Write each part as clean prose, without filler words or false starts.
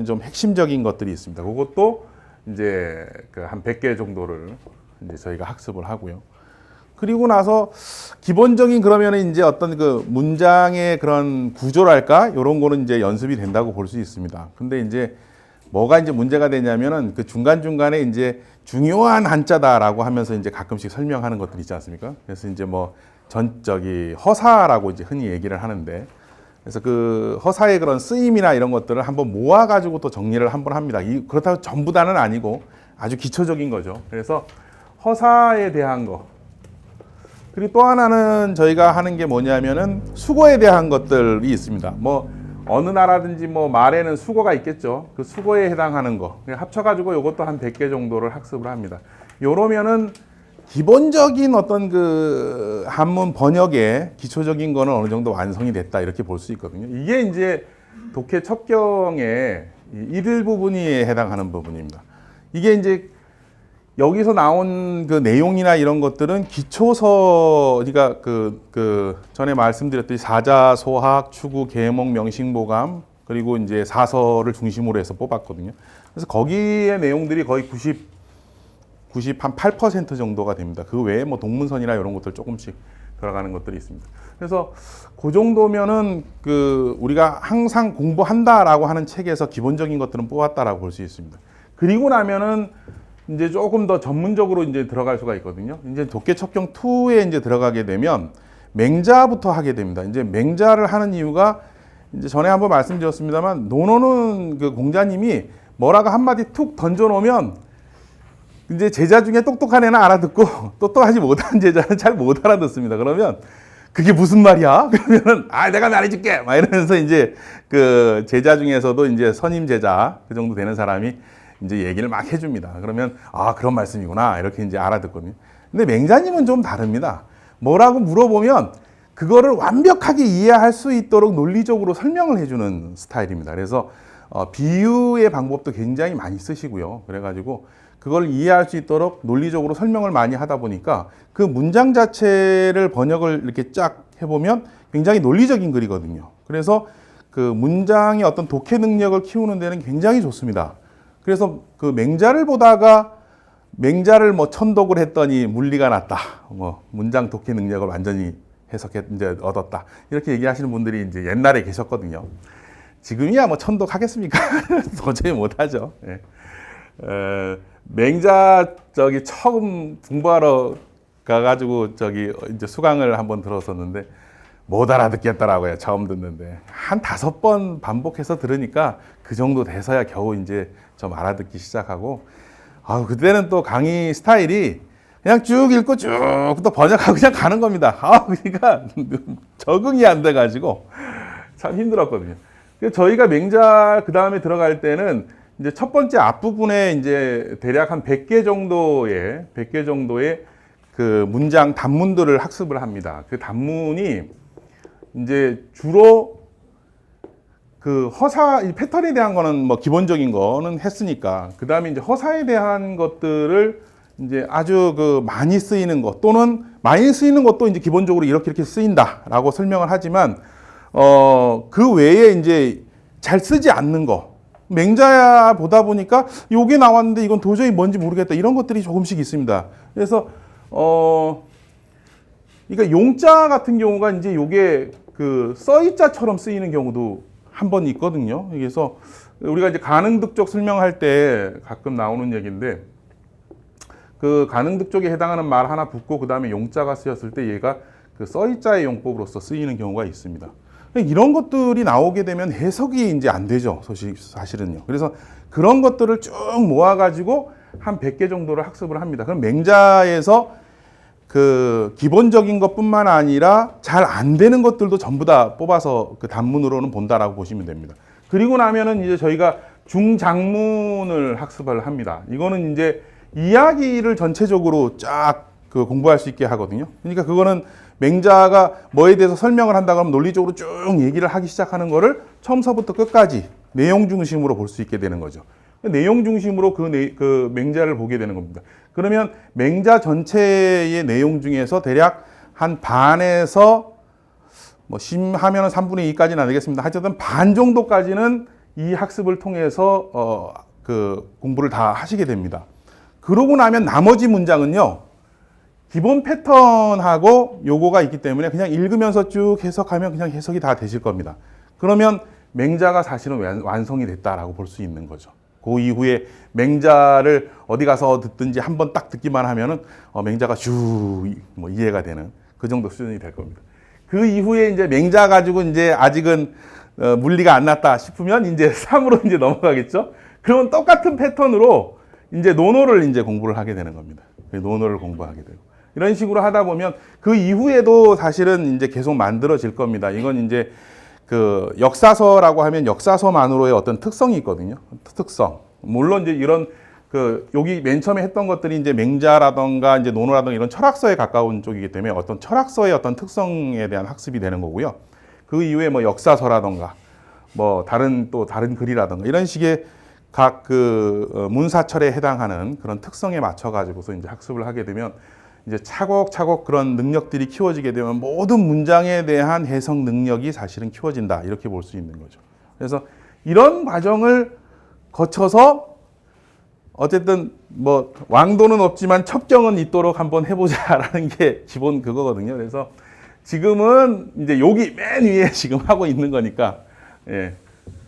좀 핵심적인 것들이 있습니다. 그것도 이제 한 100개 정도를 이제 저희가 학습을 하고요. 그리고 나서 기본적인 그러면은 이제 어떤 그 문장의 그런 구조랄까 이런 거는 이제 연습이 된다고 볼 수 있습니다. 근데 이제 뭐가 이제 문제가 되냐면은 그 중간중간에 이제 중요한 한자다라고 하면서 이제 가끔씩 설명하는 것들 있지 않습니까? 그래서 이제 뭐 허사라고 이제 흔히 얘기를 하는데, 그래서 그 허사의 그런 쓰임이나 이런 것들을 한번 모아가지고 또 정리를 한번 합니다. 그렇다고 전부 다는 아니고 아주 기초적인 거죠. 그래서 허사에 대한 거. 그리고 또 하나는 저희가 하는 게 뭐냐면은 수거에 대한 것들이 있습니다. 뭐 어느 나라든지 뭐 말에는 수거가 있겠죠. 그 수거에 해당하는 거 합쳐가지고 이것도 한 100개 정도를 학습을 합니다. 요러면은 기본적인 어떤 그 한문 번역의 기초적인 거는 어느 정도 완성이 됐다 이렇게 볼 수 있거든요. 이게 이제 독해 첩경의 일부분이 해당하는 부분입니다. 이게 이제 여기서 나온 그 내용이나 이런 것들은 기초서, 그러니까 전에 말씀드렸듯이 사자, 소학, 추구, 계목, 명식모감, 그리고 이제 사서를 중심으로 해서 뽑았거든요. 그래서 거기에 내용들이 거의 98% 정도가 됩니다. 그 외에 뭐 동문선이나 이런 것들 조금씩 들어가는 것들이 있습니다. 그래서 그 정도면은 우리가 항상 공부한다라고 하는 책에서 기본적인 것들은 뽑았다라고 볼 수 있습니다. 그리고 나면은 이제 조금 더 전문적으로 이제 들어갈 수가 있거든요. 이제 독해 첩경 2에 이제 들어가게 되면 맹자부터 하게 됩니다. 이제 맹자를 하는 이유가 이제 전에 한번 말씀드렸습니다만, 논어는 그 공자님이 뭐라고 한마디 툭 던져놓으면 이제 제자 중에 똑똑한 애는 알아듣고 똑똑하지 못한 제자는 잘 못 알아듣습니다. 그러면 그게 무슨 말이야? 그러면은 내가 말해줄게 막 이러면서 이제 그 제자 중에서도 이제 선임 제자 그 정도 되는 사람이 이제 얘기를 막 해줍니다. 그러면 그런 말씀이구나 이렇게 이제 알아듣거든요. 근데 맹자님은 좀 다릅니다. 뭐라고 물어보면 그거를 완벽하게 이해할 수 있도록 논리적으로 설명을 해주는 스타일입니다. 그래서 비유의 방법도 굉장히 많이 쓰시고요. 그래가지고 그걸 이해할 수 있도록 논리적으로 설명을 많이 하다 보니까 그 문장 자체를 번역을 이렇게 쫙 해보면 굉장히 논리적인 글이거든요. 그래서 그 문장의 어떤 독해 능력을 키우는 데는 굉장히 좋습니다. 그래서 그 맹자를 보다가 맹자를 뭐 천독을 했더니 물리가 났다. 뭐 문장 독해 능력을 완전히 이제 얻었다. 이렇게 얘기하시는 분들이 이제 옛날에 계셨거든요. 지금이야 뭐 천독하겠습니까? 도저히 못하죠. 예. 맹자 처음 공부하러 가가지고 이제 수강을 한번 들었었는데 못 알아듣겠더라고요. 처음 듣는데 한 5번 반복해서 들으니까 그 정도 돼서야 겨우 이제 좀 알아듣기 시작하고, 그때는 또 강의 스타일이 그냥 쭉 읽고 쭉 또 번역하고 그냥 가는 겁니다. 그러니까 적응이 안 돼가지고 참 힘들었거든요. 그래서 저희가 맹자 그 다음에 들어갈 때는 이제 첫 번째 앞부분에 이제 대략 한 100개 정도의 그 문장 단문들을 학습을 합니다. 그 단문이 이제 주로 그 허사 이 패턴에 대한 거는 뭐 기본적인 거는 했으니까, 그 다음에 이제 허사에 대한 것들을 이제 아주 많이 쓰이는 것, 또는 많이 쓰이는 것도 이제 기본적으로 이렇게 쓰인다라고 설명을 하지만 그 외에 이제 잘 쓰지 않는 거, 맹자야 보다 보니까 요게 나왔는데 이건 도저히 뭔지 모르겠다, 이런 것들이 조금씩 있습니다. 그래서 그러니까 용자 같은 경우가 이제 요게 그 써이자처럼 쓰이는 경우도 한 번 있거든요. 그래서 우리가 이제 가능득족 설명할 때 가끔 나오는 얘기인데, 그 가능득족에 해당하는 말 하나 붙고 그 다음에 용자가 쓰였을 때 얘가 그 써이자의 용법으로서 쓰이는 경우가 있습니다. 이런 것들이 나오게 되면 해석이 이제 안 되죠, 사실은요. 그래서 그런 것들을 쭉 모아가지고 한 100개 정도를 학습을 합니다. 그럼 맹자에서 그 기본적인 것뿐만 아니라 잘 안 되는 것들도 전부 다 뽑아서 그 단문으로는 본다라고 보시면 됩니다. 그리고 나면은 이제 저희가 중장문을 학습을 합니다. 이거는 이제 이야기를 전체적으로 쫙 그 공부할 수 있게 하거든요. 그러니까 그거는 맹자가 뭐에 대해서 설명을 한다 그러면 논리적으로 쭉 얘기를 하기 시작하는 거를 처음서부터 끝까지 내용 중심으로 볼 수 있게 되는 거죠. 내용 중심으로 그 맹자를 보게 되는 겁니다. 그러면 맹자 전체의 내용 중에서 대략 한 반에서 뭐 심하면은 3분의 2까지는 안 되겠습니다. 하여튼 반 정도까지는 이 학습을 통해서 그 공부를 다 하시게 됩니다. 그러고 나면 나머지 문장은요, 기본 패턴하고 요거가 있기 때문에 그냥 읽으면서 쭉 해석하면 그냥 해석이 다 되실 겁니다. 그러면 맹자가 사실은 완성이 됐다라고 볼 수 있는 거죠. 그 이후에 맹자를 어디 가서 듣든지 한번 딱 듣기만 하면은 맹자가 뭐 이해가 되는 그 정도 수준이 될 겁니다. 그 이후에 이제 맹자 가지고 이제 아직은 물리가 안 났다 싶으면 이제 3으로 이제 넘어가겠죠. 그러면 똑같은 패턴으로 이제 논어를 이제 공부를 하게 되는 겁니다. 논어를 공부하게 되고 이런 식으로 하다 보면 그 이후에도 사실은 이제 계속 만들어질 겁니다. 이건 이제 그 역사서라고 하면 역사서만으로의 어떤 특성이 있거든요. 특성. 물론 이제 이런 그 여기 맨 처음에 했던 것들이 이제 맹자라던가 이제 논어라던가 이런 철학서에 가까운 쪽이기 때문에 어떤 철학서의 어떤 특성에 대한 학습이 되는 거고요. 그 이후에 뭐 역사서라던가 뭐 다른 글이라던가 이런 식의 각 그 문사철에 해당하는 그런 특성에 맞춰 가지고서 이제 학습을 하게 되면 이제 차곡차곡 그런 능력들이 키워지게 되면 모든 문장에 대한 해석 능력이 사실은 키워진다. 이렇게 볼 수 있는 거죠. 그래서 이런 과정을 거쳐서 어쨌든 뭐 왕도는 없지만 첩경은 있도록 한번 해보자라는 게 기본 그거거든요. 그래서 지금은 이제 여기 맨 위에 지금 하고 있는 거니까, 예,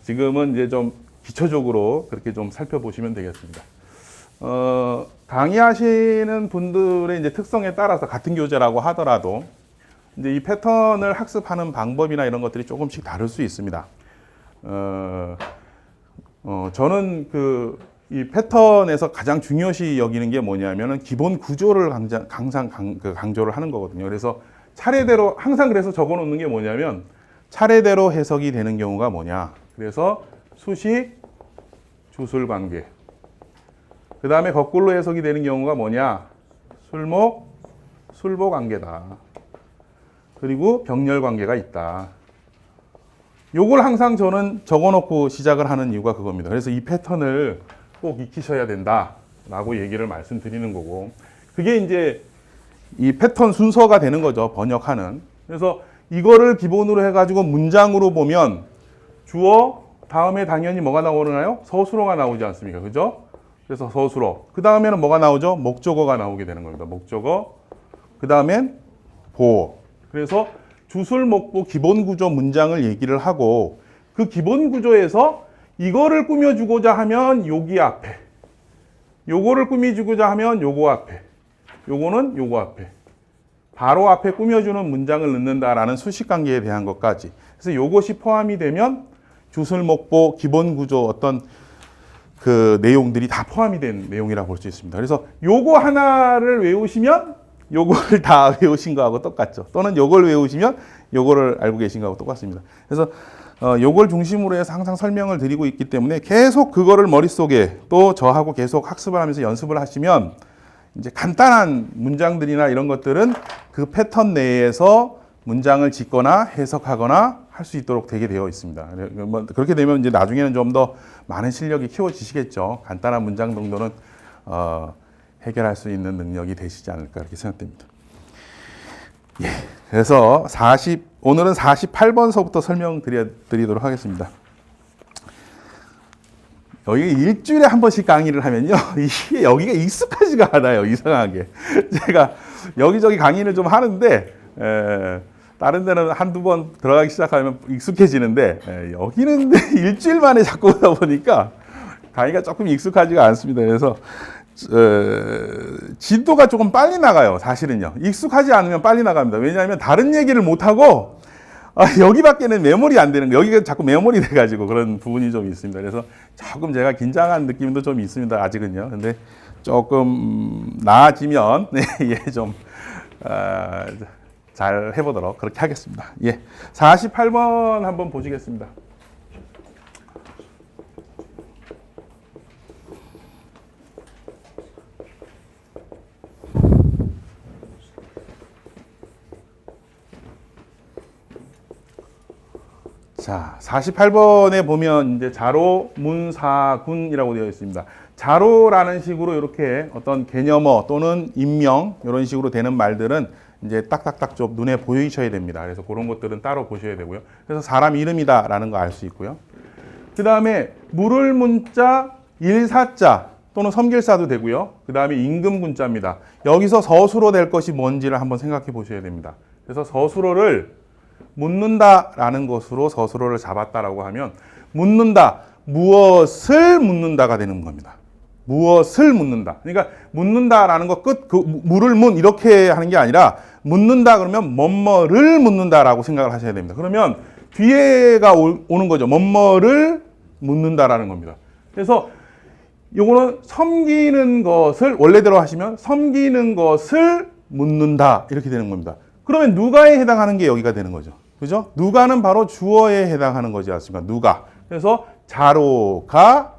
지금은 이제 좀 기초적으로 그렇게 좀 살펴보시면 되겠습니다. 강의하시는 분들의 이제 특성에 따라서 같은 교재라고 하더라도 이제 이 패턴을 학습하는 방법이나 이런 것들이 조금씩 다를 수 있습니다. 저는 이 패턴에서 가장 중요시 여기는 게 뭐냐면은 기본 구조를 항상 강조를 하는 거거든요. 그래서 차례대로 항상 그래서 적어 놓는 게 뭐냐면 차례대로 해석이 되는 경우가 뭐냐. 그래서 수식, 주술 관계. 그 다음에 거꾸로 해석이 되는 경우가 뭐냐? 술목, 술보 관계다. 그리고 병렬 관계가 있다. 요걸 항상 저는 적어놓고 시작을 하는 이유가 그겁니다. 그래서 이 패턴을 꼭 익히셔야 된다라고 얘기를 말씀드리는 거고, 그게 이제 이 패턴 순서가 되는 거죠. 번역하는. 그래서 이거를 기본으로 해가지고 문장으로 보면 주어 다음에 당연히 뭐가 나오나요? 서술어가 나오지 않습니까? 그죠? 그래서 서술어. 그 다음에는 뭐가 나오죠? 목적어가 나오게 되는 겁니다. 목적어. 그 다음엔 보어. 그래서 주술목보 기본 구조 문장을 얘기를 하고 그 기본 구조에서 이거를 꾸며주고자 하면 여기 앞에, 요거를 꾸며주고자 하면 요거 앞에, 요거는 요거 앞에, 바로 앞에 꾸며주는 문장을 넣는다라는 수식관계에 대한 것까지. 그래서 요것이 포함이 되면 주술목보 기본 구조 어떤 그 내용들이 다 포함이 된 내용이라고 볼 수 있습니다. 그래서 요거 하나를 외우시면 요걸 다 외우신 거하고 똑같죠. 또는 요걸 외우시면 요거를 알고 계신 거하고 똑같습니다. 그래서 요걸 중심으로 해서 항상 설명을 드리고 있기 때문에 계속 그거를 머릿속에 또 저하고 계속 학습을 하면서 연습을 하시면 이제 간단한 문장들이나 이런 것들은 그 패턴 내에서 문장을 짓거나 해석하거나 할 수 있도록 되게 되어 있습니다. 그렇게 되면 이제 나중에는 좀 더 많은 실력이 키워지시겠죠. 간단한 문장 정도는 해결할 수 있는 능력이 되시지 않을까 이렇게 생각됩니다. 예, 그래서 오늘은 48번서부터 설명드리도록 하겠습니다. 여기 일주일에 한 번씩 강의를 하면요, 이게 여기가 익숙하지가 않아요. 이상하게 제가 여기저기 강의를 좀 하는데 다른 데는 한두 번 들어가기 시작하면 익숙해지는데 여기는 일주일 만에 자꾸 오다 보니까 강의가 조금 익숙하지가 않습니다. 그래서 진도가 조금 빨리 나가요. 사실은요. 익숙하지 않으면 빨리 나갑니다. 왜냐하면 다른 얘기를 못하고 여기밖에는 메모리 안 되는 거예요. 여기가 자꾸 메모리 돼가지고 그런 부분이 좀 있습니다. 그래서 조금 제가 긴장한 느낌도 좀 있습니다. 아직은요. 근데 조금 나아지면 예, 좀 잘 해보도록 그렇게 하겠습니다. 예, 48번 한번 보시겠습니다. 자, 48번에 보면 이제 자로, 문사군이라고 되어 있습니다. 자로라는 식으로 이렇게 어떤 개념어 또는 인명 이런 식으로 되는 말들은 이제 딱딱딱 좀 눈에 보이셔야 됩니다. 그래서 그런 것들은 따로 보셔야 되고요. 그래서 사람 이름이다라는 거 알 수 있고요. 그 다음에 물을 문자 일사자 또는 섬길사도 되고요. 그 다음에 임금군자입니다. 여기서 서술어 될 것이 뭔지를 한번 생각해 보셔야 됩니다. 그래서 서술어를 묻는다라는 것으로 서술어를 잡았다라고 하면 묻는다, 무엇을 묻는다가 되는 겁니다. 무엇을 묻는다. 그러니까 묻는다라는 거 끝, 그 물을 문 이렇게 하는 게 아니라 묻는다 그러면 뭐뭐를 묻는다라고 생각을 하셔야 됩니다. 그러면 뒤에가 오는 거죠. 뭐뭐를 묻는다라는 겁니다. 그래서 요거는 섬기는 것을 원래대로 하시면 섬기는 것을 묻는다 이렇게 되는 겁니다. 그러면 누가에 해당하는 게 여기가 되는 거죠. 그죠? 누가는 바로 주어에 해당하는 거지 않습니까? 누가. 그래서 자로가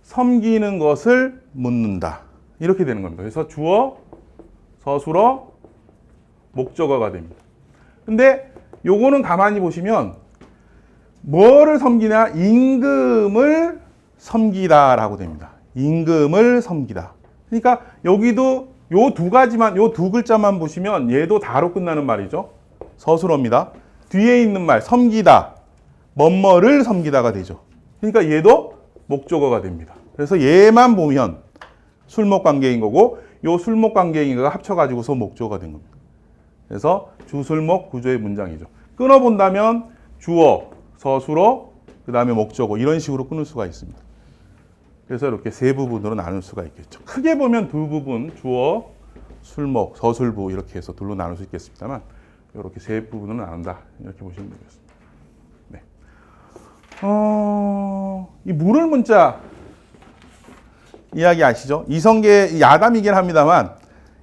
섬기는 것을 묻는다. 이렇게 되는 겁니다. 그래서 주어, 서술어, 목적어가 됩니다. 근데 요거는 가만히 보시면 뭐를 섬기냐? 임금을 섬기다라고 됩니다. 임금을 섬기다. 그러니까 여기도 요 두 가지만, 요 두 글자만 보시면 얘도 다로 끝나는 말이죠. 서술어입니다. 뒤에 있는 말, 섬기다, 뭐뭐를 섬기다가 되죠. 그러니까 얘도 목적어가 됩니다. 그래서 얘만 보면 술목 관계인 거고, 요 술목 관계인 거가 합쳐가지고서 목적어가 된 겁니다. 그래서 주술목 구조의 문장이죠. 끊어본다면 주어, 서술어, 그 다음에 목적어 이런 식으로 끊을 수가 있습니다. 그래서 이렇게 세 부분으로 나눌 수가 있겠죠. 크게 보면 두 부분, 주어, 술목, 서술부 이렇게 해서 둘로 나눌 수 있겠습니다만 이렇게 세 부분으로 나눈다 이렇게 보시면 되겠습니다. 네. 이 물을 문자 이야기 아시죠? 이성계 야담이긴 합니다만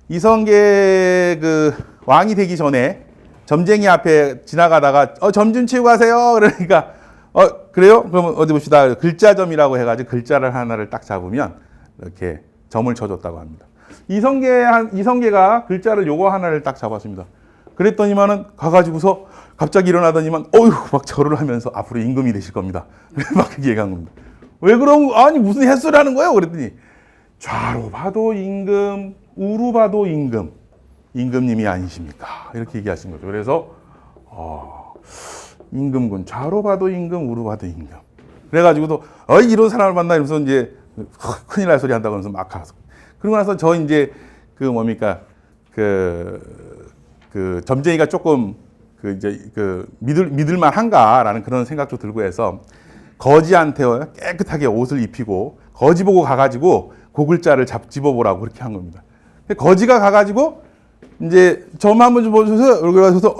이성계 그 왕이 되기 전에 점쟁이 앞에 지나가다가 점 좀 치우고 가세요. 그러니까 그래요? 그러면 어디 봅시다. 글자점이라고 해가지고 글자를 하나를 딱 잡으면 이렇게 점을 쳐줬다고 합니다. 이성계가 글자를 요거 하나를 딱 잡았습니다. 그랬더니만은 가가지고서 갑자기 일어나더니만 어휴 막 절을 하면서 앞으로 임금이 되실 겁니다. 막 그렇게 얘기한 겁니다. 왜 그런 아니 무슨 햇소리 하는 거예요? 그랬더니 좌로 봐도 임금, 우로 봐도 임금, 임금님이 아니십니까? 이렇게 얘기하신 거죠. 그래서 임금군 좌로 봐도 임금, 우로 봐도 임금. 그래가지고도 이런 사람을 만나 이러면서 이제 큰일 날 소리 한다고 하면서 막 가서 그러고 나서 저 이제 그 뭡니까 그 점쟁이가 조금 믿을만 한가라는 그런 생각도 들고 해서 거지한테 깨끗하게 옷을 입히고 거지 보고 가가지고 그 글자를 집어보라고 그렇게 한 겁니다. 거지가 가가지고 이제 점 한번 좀 보셔서 이렇게 가서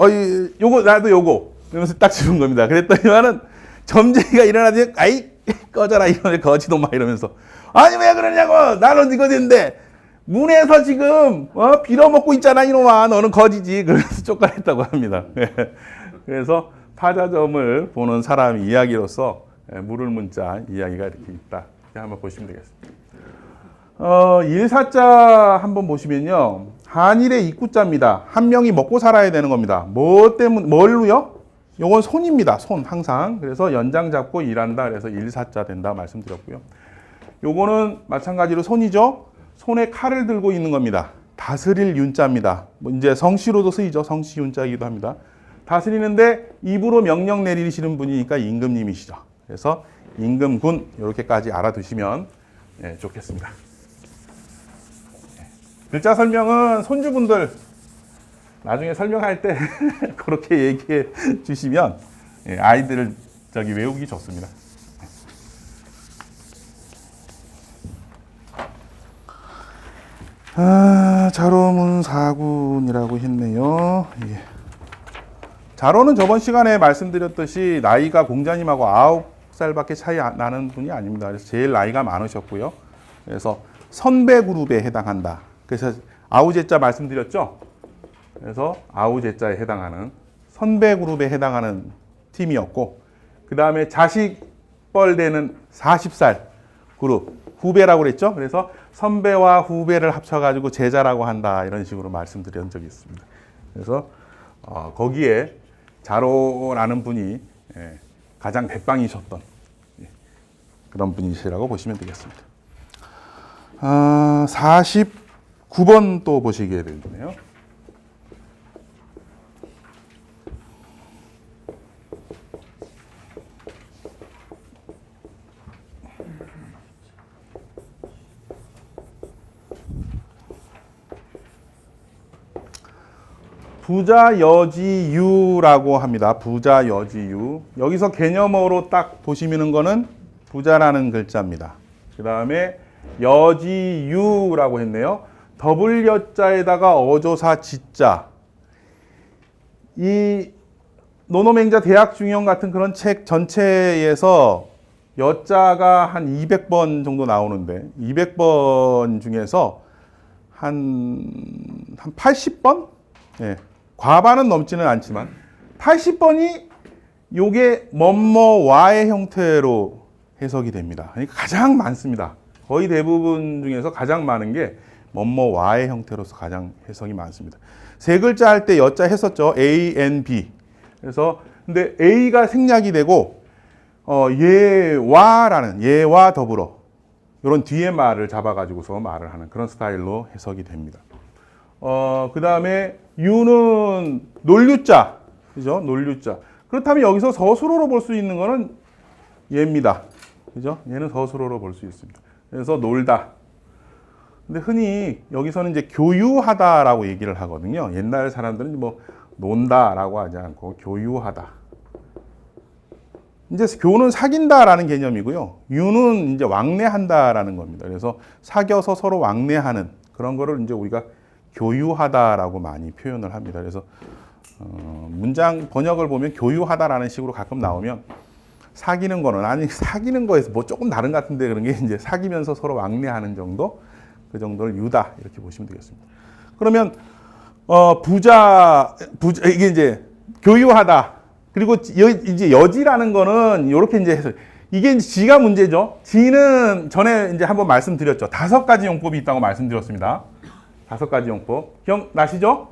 요거 나도 요거 이러면서 딱 집은 겁니다. 그랬더니만은 점쟁이가 일어나더니 아이 꺼져라 이러면 거지도 막 이러면서 아니 왜 그러냐고 나는 이거인데 문에서 지금 빌어먹고 있잖아 이놈아 너는 거지지 그래서 쫓겨냈다고 합니다. 그래서 타자점을 보는 사람 이야기로서 물을 문자 이야기가 이렇게 있다. 이렇게 한번 보시면 되겠습니다. 일사자 한번 보시면요. 한일의 입구자입니다. 한 명이 먹고 살아야 되는 겁니다. 뭘로요? 요건 손입니다. 손 항상. 그래서 연장 잡고 일한다. 그래서 일사자 된다 말씀드렸고요. 요거는 마찬가지로 손이죠. 손에 칼을 들고 있는 겁니다. 다스릴 윤자입니다. 이제 성씨로도 쓰이죠. 성씨 윤자이기도 합니다. 다스리는데 입으로 명령 내리시는 분이니까 임금님이시죠. 그래서 임금군 이렇게까지 알아두시면 좋겠습니다. 글자 설명은 손주분들 나중에 설명할 때 그렇게 얘기해 주시면 아이들을 외우기 좋습니다. 자로문사군이라고 했네요. 예. 자로는 저번 시간에 말씀드렸듯이 나이가 공자님하고 9살밖에 차이 나는 분이 아닙니다. 그래서 제일 나이가 많으셨고요. 그래서 선배 그룹에 해당한다. 그래서 아우제자 말씀드렸죠. 그래서 아우제자에 해당하는 선배 그룹에 해당하는 팀이었고 그 다음에 자식뻘 되는 40살 그룹 후배라고 그랬죠. 그래서 선배와 후배를 합쳐가지고 제자라고 한다 이런 식으로 말씀드린 적이 있습니다. 그래서 거기에 자로라는 분이 가장 대빵이셨던 그런 분이시라고 보시면 되겠습니다. 49번 또 보시게 되네요. 부자여지유라고 합니다. 부자여지유. 여기서 개념어로 딱 보시는 거는 부자라는 글자입니다. 그 다음에 여지유라고 했네요. 더블 여자에다가 어조사 지자. 이 노노맹자 대학 중형 같은 그런 책 전체에서 여자가 한 200번 정도 나오는데 200번 중에서 한 80번? 예. 과반은 넘지는 않지만 80번이 요게 뭐뭐와의 형태로 해석이 됩니다. 그러니까 가장 많습니다. 거의 대부분 중에서 가장 많은 게 뭐뭐와의 형태로서 가장 해석이 많습니다. 세 글자 할 때 여자 했었죠. A, N, B. 그래서 근데 A가 생략이 되고 얘와 더불어 이런 뒤에 말을 잡아가지고서 말을 하는 그런 스타일로 해석이 됩니다. 그 다음에 유는 논류자, 그죠? 논류자. 그렇다면 여기서 서술어로 볼 수 있는 거는 얘입니다. 그죠? 얘는 서술어로 볼 수 있습니다. 그래서 놀다. 근데 흔히 여기서는 이제 교유하다라고 얘기를 하거든요. 옛날 사람들은 뭐 논다라고 하지 않고 교유하다. 이제 교는 사귄다라는 개념이고요. 유는 이제 왕래한다라는 겁니다. 그래서 사귀어서 서로 왕래하는 그런 거를 이제 우리가 교유하다라고 많이 표현을 합니다. 그래서 문장 번역을 보면 교유하다라는 식으로 가끔 나오면 사귀는 거는 아니 사귀는 거에서 뭐 조금 다른 것 같은데 그런 게 이제 사귀면서 서로 왕래하는 정도 그 정도를 유다 이렇게 보시면 되겠습니다. 그러면 부자 이게 이제 교유하다 그리고 이제 여지라는 거는 이렇게 이제 해서 이게 지가 문제죠. 지는 전에 이제 한번 말씀드렸죠. 5가지 용법이 있다고 말씀드렸습니다. 5가지 용법 기억나시죠?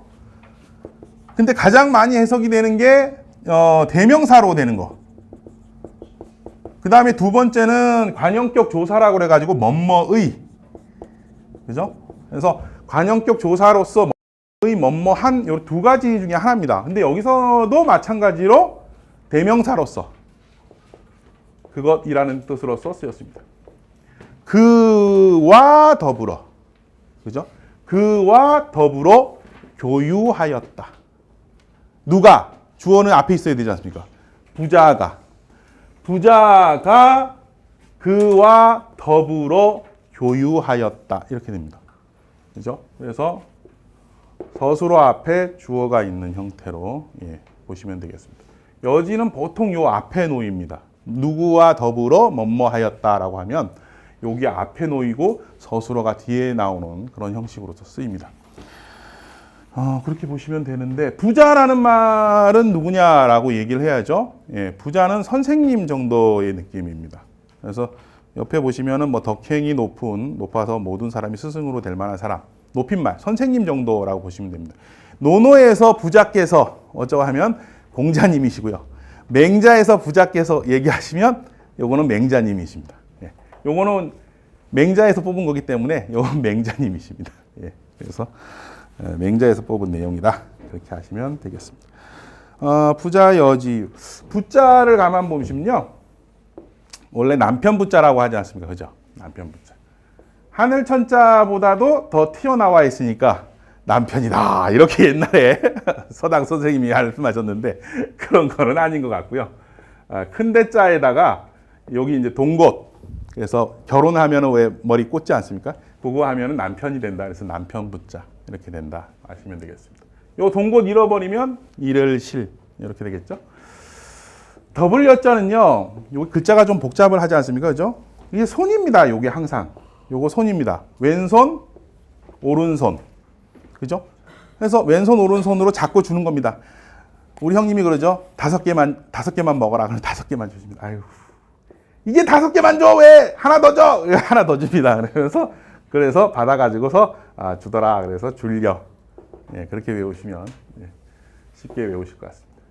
근데 가장 많이 해석이 되는 게 대명사로 되는 거. 그 다음에 두 번째는 관형격 조사라고 그래가지고 뭐뭐의, 그죠? 그래서 관형격 조사로서 뭐의 뭐뭐한 요 2가지 중에 하나입니다. 근데 여기서도 마찬가지로 대명사로서 그것이라는 뜻으로서 쓰였습니다. 그와 더불어, 그죠? 그와 더불어 교유하였다. 누가? 주어는 앞에 있어야 되지 않습니까? 부자가 그와 더불어 교유하였다. 이렇게 됩니다. 그죠? 그래서 서술어 앞에 주어가 있는 형태로 보시면 되겠습니다. 여지는 보통 요 앞에 놓입니다. 누구와 더불어 뭐뭐하였다라고 하면 여기 앞에 놓이고 서술어가 뒤에 나오는 그런 형식으로서 쓰입니다. 그렇게 보시면 되는데 부자라는 말은 누구냐라고 얘기를 해야죠. 부자는 선생님 정도의 느낌입니다. 그래서 옆에 보시면은 뭐 덕행이 높아서 모든 사람이 스승으로 될 만한 사람, 높임말, 선생님 정도라고 보시면 됩니다. 논어에서 부자께서 어쩌고 하면 공자님이시고요. 맹자에서 부자께서 얘기하시면 요거는 맹자님이십니다. 요거는 맹자에서 뽑은 거기 때문에 요건 맹자님이십니다. 그래서 맹자에서 뽑은 내용이다. 그렇게 하시면 되겠습니다. 부자 여지 부자를 가만 보시면요. 원래 남편 부자라고 하지 않습니까? 그죠? 남편 부자. 하늘 천자보다도 더 튀어나와 있으니까 남편이다. 이렇게 옛날에 서당 선생님이 말씀하셨는데 그런 거는 아닌 것 같고요. 큰 대자에다가 여기 이제 동곳. 그래서 결혼하면 왜 머리 꽂지 않습니까? 그거 하면 남편이 된다. 그래서 남편 부자. 이렇게 된다. 아시면 되겠습니다. 요 동곳 잃어버리면 이를 실. 이렇게 되겠죠? 더블 여자는요. 여기 글자가 좀 복잡을 하지 않습니까? 그죠? 이게 손입니다. 요게 항상. 요거 손입니다. 왼손, 오른손. 그죠? 그래서 왼손, 오른손으로 잡고 주는 겁니다. 우리 형님이 그러죠? 5개만 먹어라. 그럼 5개만 주십니다. 아유. 이게 5개만 줘! 왜? 하나 더 줘! 하나 더 줍니다. 그래서 받아가지고서 주더라. 그래서 줄려. 그렇게 외우시면 쉽게 외우실 것 같습니다.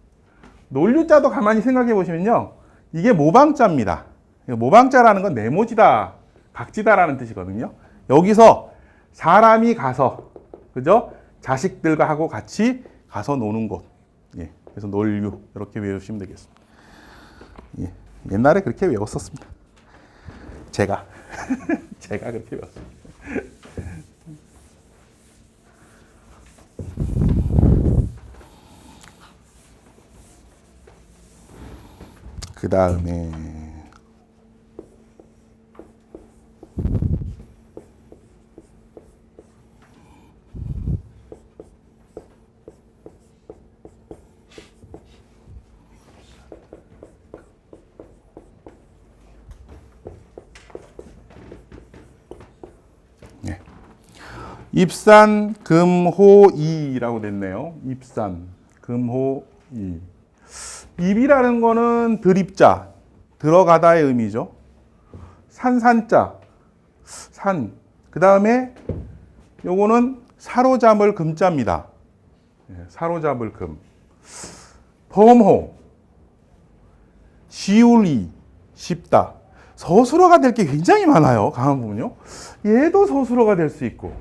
논류자도 가만히 생각해 보시면요. 이게 모방자입니다. 모방자라는 건 네모지다, 각지다라는 뜻이거든요. 여기서 사람이 가서, 그죠? 자식들과 하고 같이 가서 노는 곳. 그래서 논류. 이렇게 외우시면 되겠습니다. 옛날에 그렇게 외웠었습니다. 제가 그렇게 외웠습니다. 다음에 입산 금호이라고 됐네요. 입산 금호이. 입이라는 거는 들입자, 들어가다의 의미죠. 산산자, 산. 그 다음에 요거는 사로잡을 금자입니다. 사로잡을 금. 범호, 시울이, 쉽다. 서술어가 될 게 굉장히 많아요. 강한 부분요. 얘도 서술어가 될 수 있고,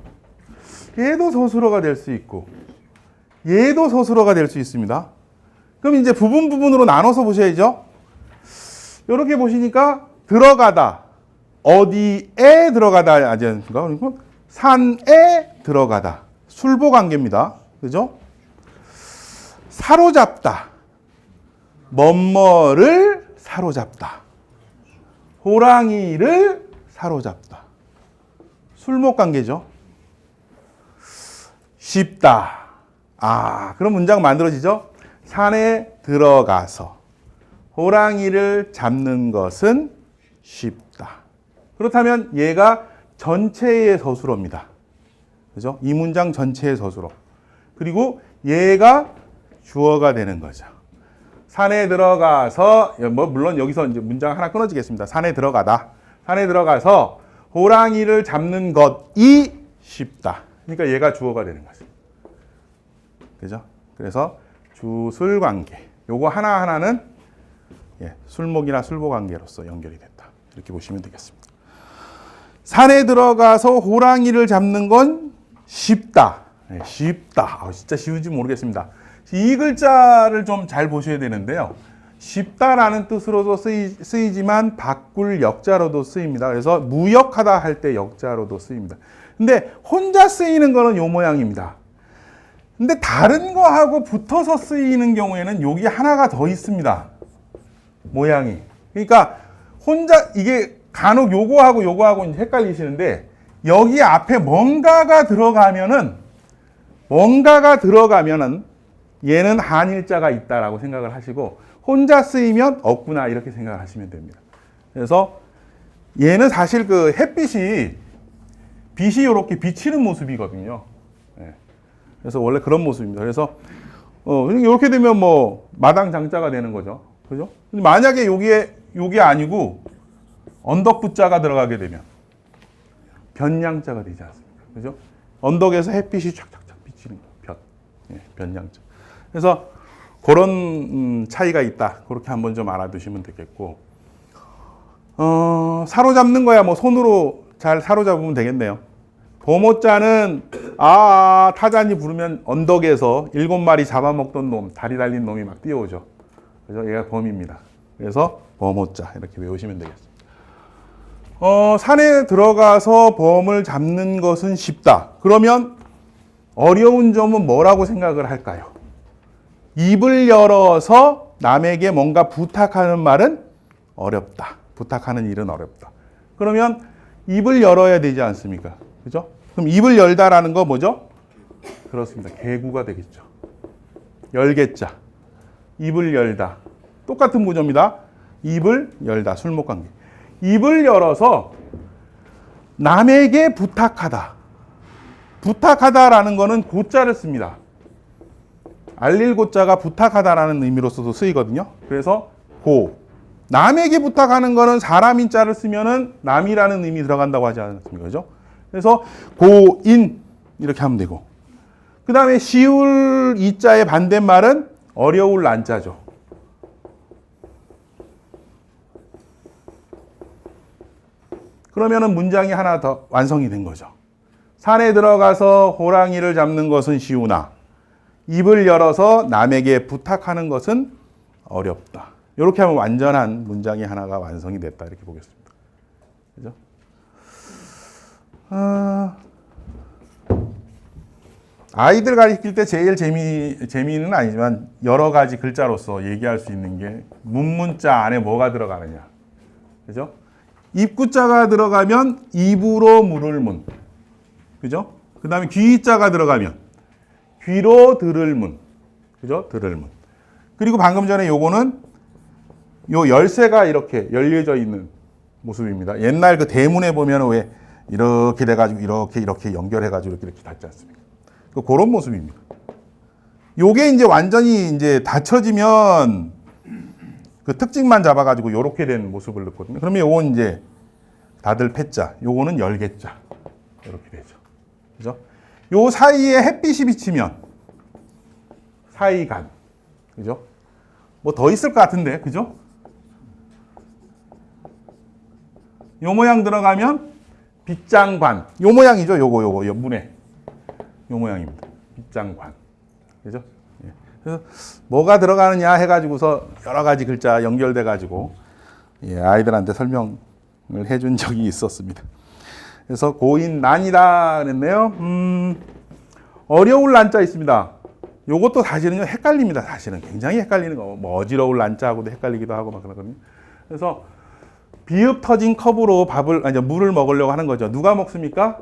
얘도 서술어가 될 수 있고, 얘도 서술어가 될 수 있습니다. 그럼 이제 부분으로 나눠서 보셔야죠. 이렇게 보시니까 들어가다, 어디에 들어가다 하지 않습니까? 그리고 산에 들어가다, 술보 관계입니다. 그죠? 사로잡다, 뭐뭐를 사로잡다, 호랑이를 사로잡다, 술목 관계죠. 쉽다. 그럼 문장 만들어지죠? 산에 들어가서 호랑이를 잡는 것은 쉽다. 그렇다면 얘가 전체의 서술어입니다. 그죠? 이 문장 전체의 서술어. 그리고 얘가 주어가 되는 거죠. 산에 들어가서, 물론 여기서 이제 문장 하나 끊어지겠습니다. 산에 들어가다. 산에 들어가서 호랑이를 잡는 것이 쉽다. 그러니까 얘가 주어가 되는 거죠. 그죠? 그래서 주술 관계. 요거 하나하나는 술목이나 술보 관계로서 연결이 됐다. 이렇게 보시면 되겠습니다. 산에 들어가서 호랑이를 잡는 건 쉽다. 쉽다. 진짜 쉬운지 모르겠습니다. 이 글자를 좀 잘 보셔야 되는데요. 쉽다라는 뜻으로도 쓰이지만 바꿀 역자로도 쓰입니다. 그래서 무역하다 할 때 역자로도 쓰입니다. 근데 혼자 쓰이는 거는 요 모양입니다. 근데 다른 거하고 붙어서 쓰이는 경우에는 여기 하나가 더 있습니다. 모양이. 그러니까 혼자 이게 간혹 요거하고 이제 헷갈리시는데 여기 앞에 뭔가가 들어가면은 얘는 한일자가 있다라고 생각을 하시고 혼자 쓰이면 없구나 이렇게 생각을 하시면 됩니다. 그래서 얘는 사실 그 햇빛이 빛이 이렇게 비치는 모습이거든요. 그래서 원래 그런 모습입니다. 그래서 이렇게 되면 뭐 마당 장자가 되는 거죠. 그죠? 근데 만약에 요게 아니고 언덕 부자가 들어가게 되면 변양자가 되지 않습니까? 그죠? 언덕에서 햇빛이 촥촥촥 비치는 거. 변양자. 그래서 그런 차이가 있다. 그렇게 한번 좀 알아두시면 되겠고, 사로잡는 거야 뭐 손으로 잘 사로잡으면 되겠네요. 범호자는 타잔이 부르면 언덕에서 7마리 잡아먹던 놈, 다리 달린 놈이 막 뛰어오죠. 그래서 얘가 범입니다. 그래서 범호자 이렇게 외우시면 되겠습니다. 산에 들어가서 범을 잡는 것은 쉽다. 그러면 어려운 점은 뭐라고 생각을 할까요? 입을 열어서 남에게 뭔가 부탁하는 말은 어렵다. 부탁하는 일은 어렵다. 그러면 입을 열어야 되지 않습니까? 그죠? 그럼 입을 열다라는 거 뭐죠? 그렇습니다. 개구가 되겠죠. 열겠자. 입을 열다. 똑같은 구조입니다. 입을 열다. 술목관계. 입을 열어서 남에게 부탁하다. 부탁하다라는 거는 고자를 씁니다. 알릴 고자가 부탁하다라는 의미로서도 쓰이거든요. 그래서 고. 남에게 부탁하는 거는 사람인 자를 쓰면은 남이라는 의미 들어간다고 하지 않았습니까? 그죠? 그래서 고인 이렇게 하면 되고. 그 다음에 쉬울 이자의 반대말은 어려울 난자죠. 그러면은 문장이 하나 더 완성이 된 거죠. 산에 들어가서 호랑이를 잡는 것은 쉬우나 입을 열어서 남에게 부탁하는 것은 어렵다. 이렇게 하면 완전한 문장이 하나가 완성이 됐다. 이렇게 보겠습니다. 그죠? 아이들 가르칠 때 제일 재미는 아니지만 여러 가지 글자로서 얘기할 수 있는 게 문문자 안에 뭐가 들어가느냐. 그죠? 입구자가 들어가면 입으로 물을 문. 그죠? 그 다음에 귀자가 들어가면 귀로 들을 문. 그죠? 들을 문. 그리고 방금 전에 요거는 요 열쇠가 이렇게 열려져 있는 모습입니다. 옛날 그 대문에 보면 왜 이렇게 돼가지고 이렇게 연결해가지고 이렇게 닫지 않습니까? 그런 모습입니다. 요게 이제 완전히 이제 닫혀지면 그 특징만 잡아가지고 요렇게 된 모습을 넣거든요. 그러면 요건 이제 닫을 패자, 요거는 열개자. 이렇게 되죠. 그죠? 요 사이에 햇빛이 비치면 사이간. 그죠? 뭐 더 있을 것 같은데, 그죠? 요 모양 들어가면 빗장관. 요 모양이죠. 요거 문에. 요 모양입니다. 빗장관. 그죠? 예. 그래서 뭐가 들어가느냐 해가지고서 여러 가지 글자 연결돼가지고 예, 아이들한테 설명을 해준 적이 있었습니다. 그래서 고인난이다 그랬네요. 어려울 난자 있습니다. 요것도 사실은 헷갈립니다. 사실은 굉장히 헷갈리는 거. 뭐 어지러울 난자하고도 헷갈리기도 하고 막 그러거든요. 그래서 비읍 터진 컵으로 물을 먹으려고 하는 거죠. 누가 먹습니까?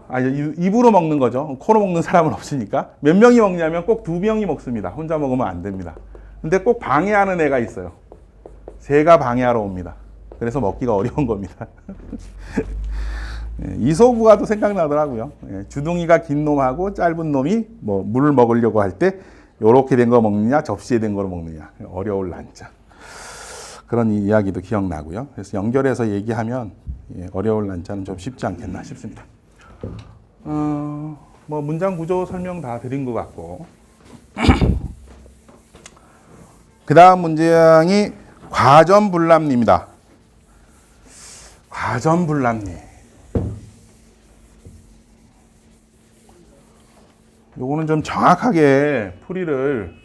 입으로 먹는 거죠. 코로 먹는 사람은 없으니까. 몇 명이 먹냐면 꼭 2명이 먹습니다. 혼자 먹으면 안 됩니다. 근데 꼭 방해하는 애가 있어요. 새가 방해하러 옵니다. 그래서 먹기가 어려운 겁니다. 이소부가도 생각나더라고요. 주둥이가 긴 놈하고 짧은 놈이 뭐 물을 먹으려고 할 때 요렇게 된 거 먹느냐, 접시에 된 거로 먹느냐. 어려울 난자. 그런 이야기도 기억나고요. 그래서 연결해서 얘기하면 어려울 난자는 좀 쉽지 않겠나 싶습니다. 뭐 문장 구조 설명 다 드린 것 같고 그 다음 문장이 과전불람리입니다. 과전불람리. 요거는 좀 정확하게 풀이를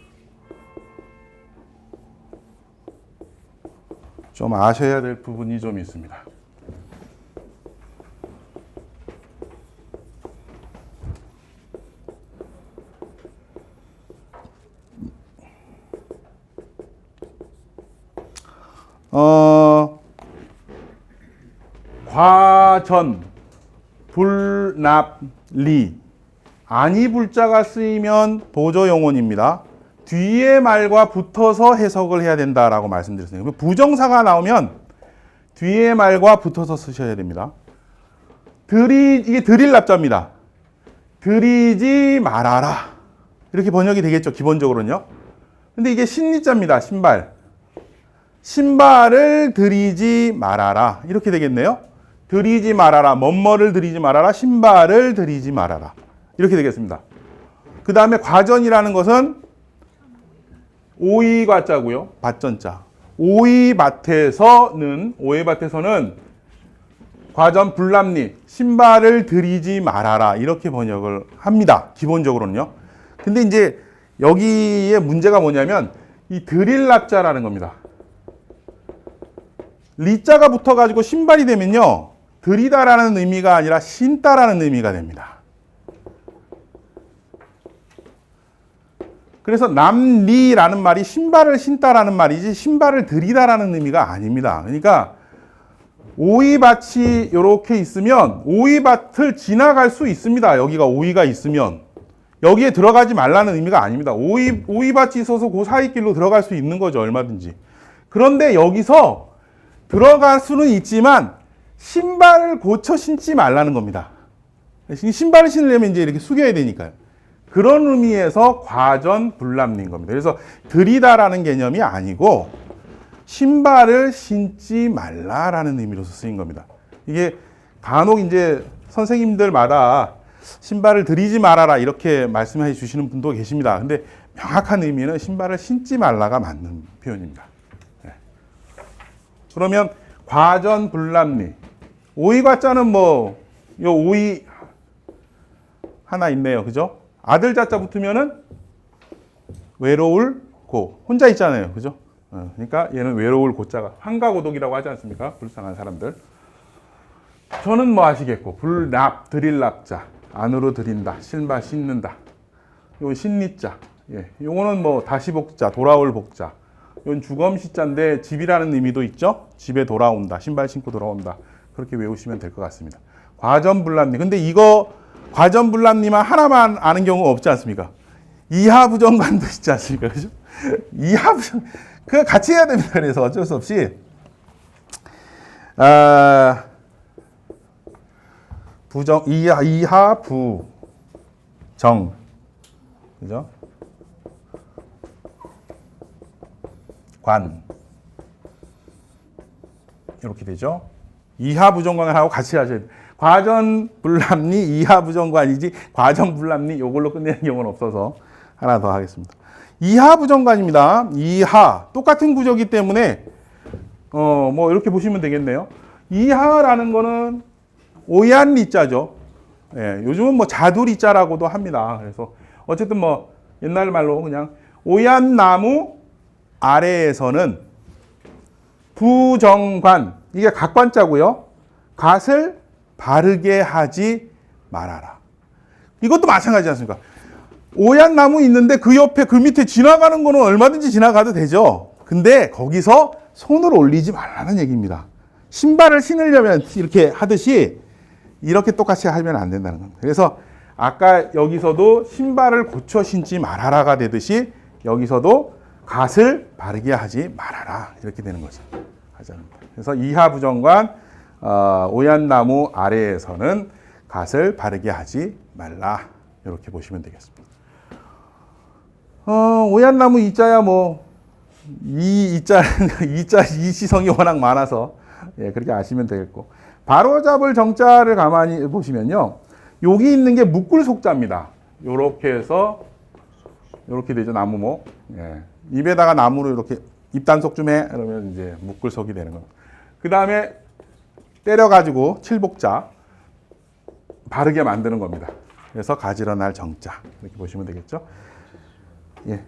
좀 아셔야 될 부분이 좀 있습니다. 과전, 불납, 리. 아니 불자가 쓰이면 보조용언입니다. 뒤에 말과 붙어서 해석을 해야 된다라고 말씀드렸어요. 부정사가 나오면 뒤에 말과 붙어서 쓰셔야 됩니다. 이게 드릴 납자입니다. 드리지 말아라. 이렇게 번역이 되겠죠, 기본적으로는요. 근데 이게 신리자입니다, 신발. 신발을 드리지 말아라. 이렇게 되겠네요. 드리지 말아라. 뭐뭐를 드리지 말아라. 신발을 드리지 말아라. 이렇게 되겠습니다. 그 다음에 과전이라는 것은 오이과자고요. 밭전자. 오이밭에서는 과전 불납리, 신발을 드리지 말아라. 이렇게 번역을 합니다. 기본적으로는요. 근데 이제 여기에 문제가 뭐냐면 이 드릴 납자라는 겁니다. 리자가 붙어가지고 신발이 되면요. 드리다라는 의미가 아니라 신다라는 의미가 됩니다. 그래서 남리라는 말이 신발을 신다라는 말이지 신발을 드리다라는 의미가 아닙니다. 그러니까 오이밭이 이렇게 있으면 오이밭을 지나갈 수 있습니다. 여기가 오이가 있으면. 여기에 들어가지 말라는 의미가 아닙니다. 오이밭이 있어서 그 사이 길로 들어갈 수 있는 거죠. 얼마든지. 그런데 여기서 들어갈 수는 있지만 신발을 고쳐 신지 말라는 겁니다. 신발을 신으려면 이제 이렇게 숙여야 되니까요. 그런 의미에서 과전불납리인 겁니다. 그래서 드리다라는 개념이 아니고 신발을 신지 말라라는 의미로서 쓰인 겁니다. 이게 간혹 이제 선생님들마다 신발을 드리지 말아라 이렇게 말씀해 주시는 분도 계십니다. 근데 명확한 의미는 신발을 신지 말라가 맞는 표현입니다. 네. 그러면 과전불납리. 오이과자는 뭐, 요 오이 하나 있네요. 그죠? 아들 자자 붙으면은 외로울 고. 혼자 있잖아요. 그죠? 그러니까 얘는 외로울 고자가 환가고독이라고 하지 않습니까? 불쌍한 사람들. 저는 뭐 아시겠고, 불납, 드릴 납자. 안으로 드린다. 신발 신는다. 요 신리자. 예. 요거는 뭐 다시 복자, 돌아올 복자. 이건 주검시자인데 집이라는 의미도 있죠. 집에 돌아온다. 신발 신고 돌아온다. 그렇게 외우시면 될 것 같습니다. 과전불람리. 근데 이거 과전불람리만 하나만 아는 경우가 없지 않습니까? 이하부정관도 있지 않습니까? 그죠? 이하부정, 그거 같이 해야 됩니다. 그래서 어쩔 수 없이. 부정, 이하, 부, 정. 그죠? 관. 이렇게 되죠. 이하부정관하고 같이 하셔야 돼요. 과전불람리, 이하부정관이지 과전불람리 이걸로 끝내는 경우는 없어서 하나 더 하겠습니다. 이하부정관입니다. 이하. 똑같은 구조이기 때문에 뭐 이렇게 보시면 되겠네요. 이하라는 거는 오얀리자죠. 예, 요즘은 뭐 자두리자라고도 합니다. 그래서 어쨌든 뭐 옛날 말로 그냥 오얀나무 아래에서는 부정관, 이게 각관자고요. 갓을 바르게 하지 말아라. 이것도 마찬가지지 않습니까? 오얀나무 있는데 그 옆에 그 밑에 지나가는 거는 얼마든지 지나가도 되죠. 근데 거기서 손을 올리지 말라는 얘기입니다. 신발을 신으려면 이렇게 하듯이 이렇게 똑같이 하면 안 된다는 겁니다. 그래서 아까 여기서도 신발을 고쳐 신지 말아라가 되듯이 여기서도 갓을 바르게 하지 말아라. 이렇게 되는 거죠. 그래서 이하부정관, 오얀나무 아래에서는 갓을 바르게 하지 말라. 이렇게 보시면 되겠습니다. 오얀나무 이자야 뭐, 이시성이 워낙 많아서, 예, 그렇게 아시면 되겠고. 바로잡을 정자를 가만히 보시면요. 여기 있는 게 묶을속자입니다. 요렇게 해서, 요렇게 되죠, 나무목. 예. 입에다가 나무로 이렇게 입단속 좀 해. 그러면 이제 묶을속이 되는 겁니다. 그 다음에 때려가지고 칠복자 바르게 만드는 겁니다. 그래서 가지런할 정자 이렇게 보시면 되겠죠. 예.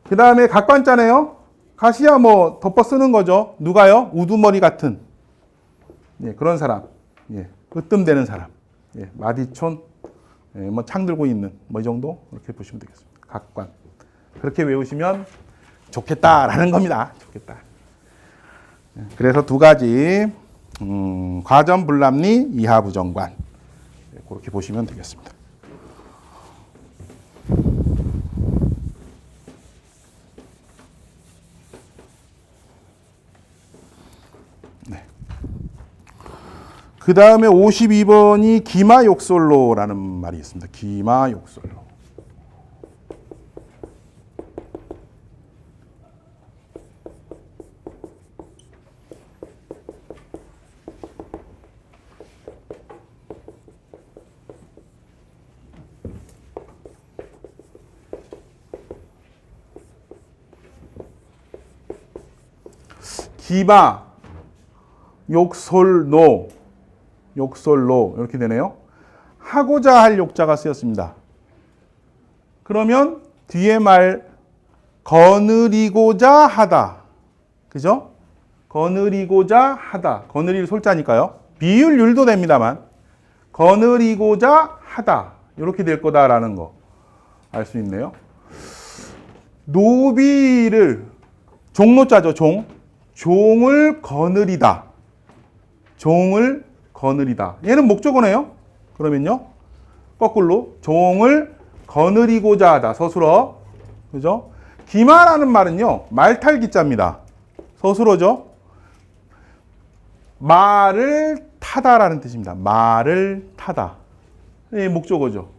그 다음에 각관자네요. 가시야 뭐 덮어 쓰는 거죠. 누가요? 우두머리 같은 예, 그런 사람, 예, 으뜸되는 사람, 예, 마디촌, 예, 뭐 창 들고 있는 뭐 이 정도 이렇게 보시면 되겠습니다. 각관 그렇게 외우시면 좋겠다라는 겁니다. 좋겠다. 그래서 두 가지 과전불람리, 이하부정관 그렇게 보시면 되겠습니다. 네. 그 다음에 52번이 기마욕솔로라는 말이 있습니다. 기마욕솔로. 기마, 욕솔노, 욕솔로 이렇게 되네요. 하고자 할 욕자가 쓰였습니다. 그러면 뒤에 말 거느리고자 하다. 그죠? 거느리고자 하다. 거느릴 솔자니까요. 비율율도 됩니다만 거느리고자 하다. 이렇게 될 거다라는 거 알 수 있네요. 노비를 종노자죠. 종을 거느리다. 종을 거느리다. 얘는 목적어네요. 그러면요. 거꾸로 종을 거느리고자 하다. 서술어. 그죠? 기마라는 말은요. 말탈기자입니다. 서술어죠. 말을 타다라는 뜻입니다. 말을 타다. 예, 목적어죠.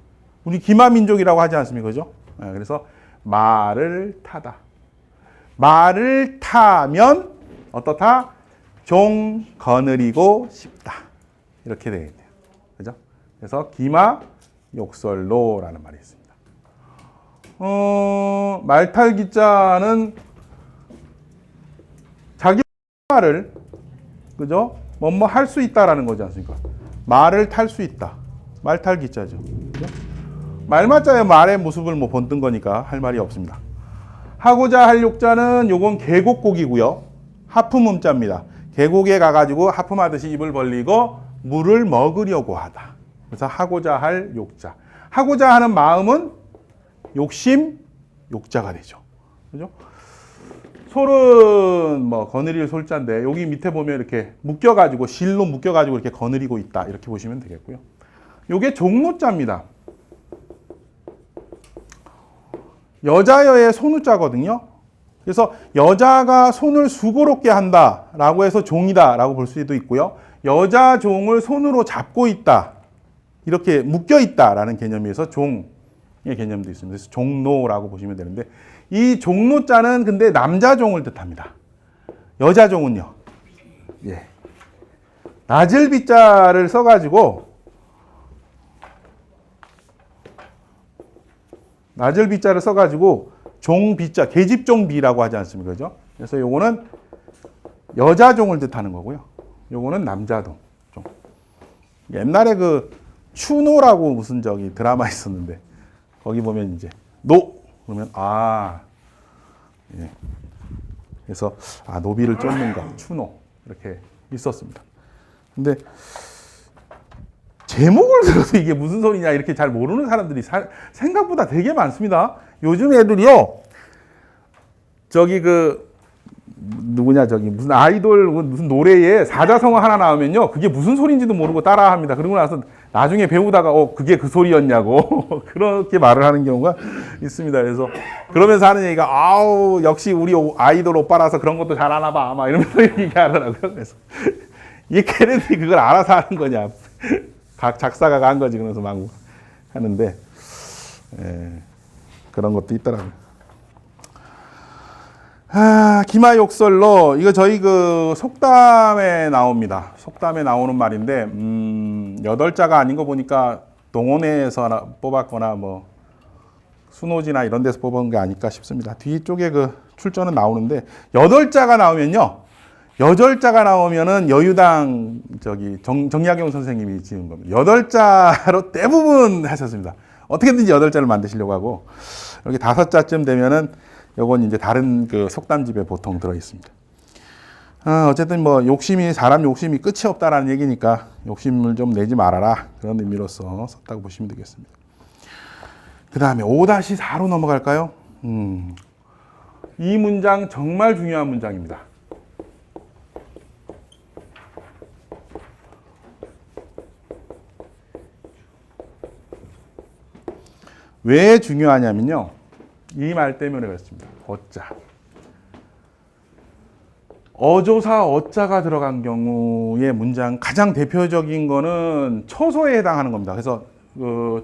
우리 기마민족이라고 하지 않습니까? 그죠? 예, 그래서 말을 타다. 말을 타면 어떻다? 종 거느리고 싶다. 이렇게 되겠네요. 그죠? 그래서 기마 욕설로라는 말이 있습니다. 말탈기자는 자기 말을 그죠? 뭐뭐 할 수 있다라는 거지 않습니까? 말을 탈 수 있다. 말탈기자죠. 그죠? 말맞자의 말의 모습을 뭐 본뜬 거니까 할 말이 없습니다. 하고자 할 욕자는 요건 계곡곡이고요. 하품음자입니다. 계곡에 가가지고 하품하듯이 입을 벌리고 물을 먹으려고 하다. 그래서 하고자 할 욕자. 하고자 하는 마음은 욕심, 욕자가 되죠. 그죠? 솔은 뭐 거느릴 솔자인데 여기 밑에 보면 이렇게 묶여가지고 실로 묶여가지고 이렇게 거느리고 있다 이렇게 보시면 되겠고요. 요게 종노자입니다. 여자여의 손우자거든요. 그래서 여자가 손을 수고롭게 한다라고 해서 종이다라고 볼 수도 있고요. 여자 종을 손으로 잡고 있다 이렇게 묶여 있다라는 개념에서 종의 개념도 있습니다. 그래서 종노라고 보시면 되는데 이 종노자는 근데 남자 종을 뜻합니다. 여자 종은요. 예. 낮을 비자를 써가지고 낮을 비자를 써가지고 종비자, 계집종비라고 하지 않습니까? 그죠? 그래서 요거는 여자 종을 뜻하는 거고요. 요거는 남자 종. 옛날에 그 추노라고 무슨 저기 드라마 있었는데 거기 보면 이제 노 그러면 예. 그래서 노비를 쫓는가 추노 이렇게 있었습니다. 근데 제목을 들어도 이게 무슨 소리냐 이렇게 잘 모르는 사람들이 생각보다 되게 많습니다. 요즘 애들이요. 저기 누구냐 저기 무슨 아이돌 무슨 노래에 사자성어 하나 나오면요. 그게 무슨 소리인지도 모르고 따라합니다. 그러고 나서 나중에 배우다가 그게 그 소리였냐고 그렇게 말을 하는 경우가 있습니다. 그래서 그러면서 하는 얘기가 역시 우리 아이돌 오빠라서 그런 것도 잘 아나 봐. 막 이러면서 얘기하더라고요. 그래서 이 걔네들이 그걸 알아서 하는 거냐. 각 작사가가 한 거지. 그러면서 막 하는데 그런 것도 있더라고요. 기마욕설로 이거 저희 속담에 나옵니다. 속담에 나오는 말인데 8자가 아닌 거 보니까 동원에서 뽑았거나 뭐 순호지나 이런 데서 뽑은 게 아닐까 싶습니다. 뒤쪽에 출전은 나오는데 8자가 나오면은 여유당 정약용 선생님이 지은 겁니다. 8자로 대부분 하셨습니다. 어떻게든지 8자를 만드시려고 하고 이렇게 5자쯤 되면은 요건 이제 다른 속담집에 보통 들어 있습니다. 어쨌든 사람 욕심이 끝이 없다라는 얘기니까 욕심을 좀 내지 말아라. 그런 의미로서 썼다고 보시면 되겠습니다. 그 다음에 5-4로 넘어갈까요? 이 문장 정말 중요한 문장입니다. 왜 중요하냐면요. 이 말 때문에 그렇습니다. 어자. 어조사 어자가 들어간 경우의 문장 가장 대표적인 거는 처소에 해당하는 겁니다. 그래서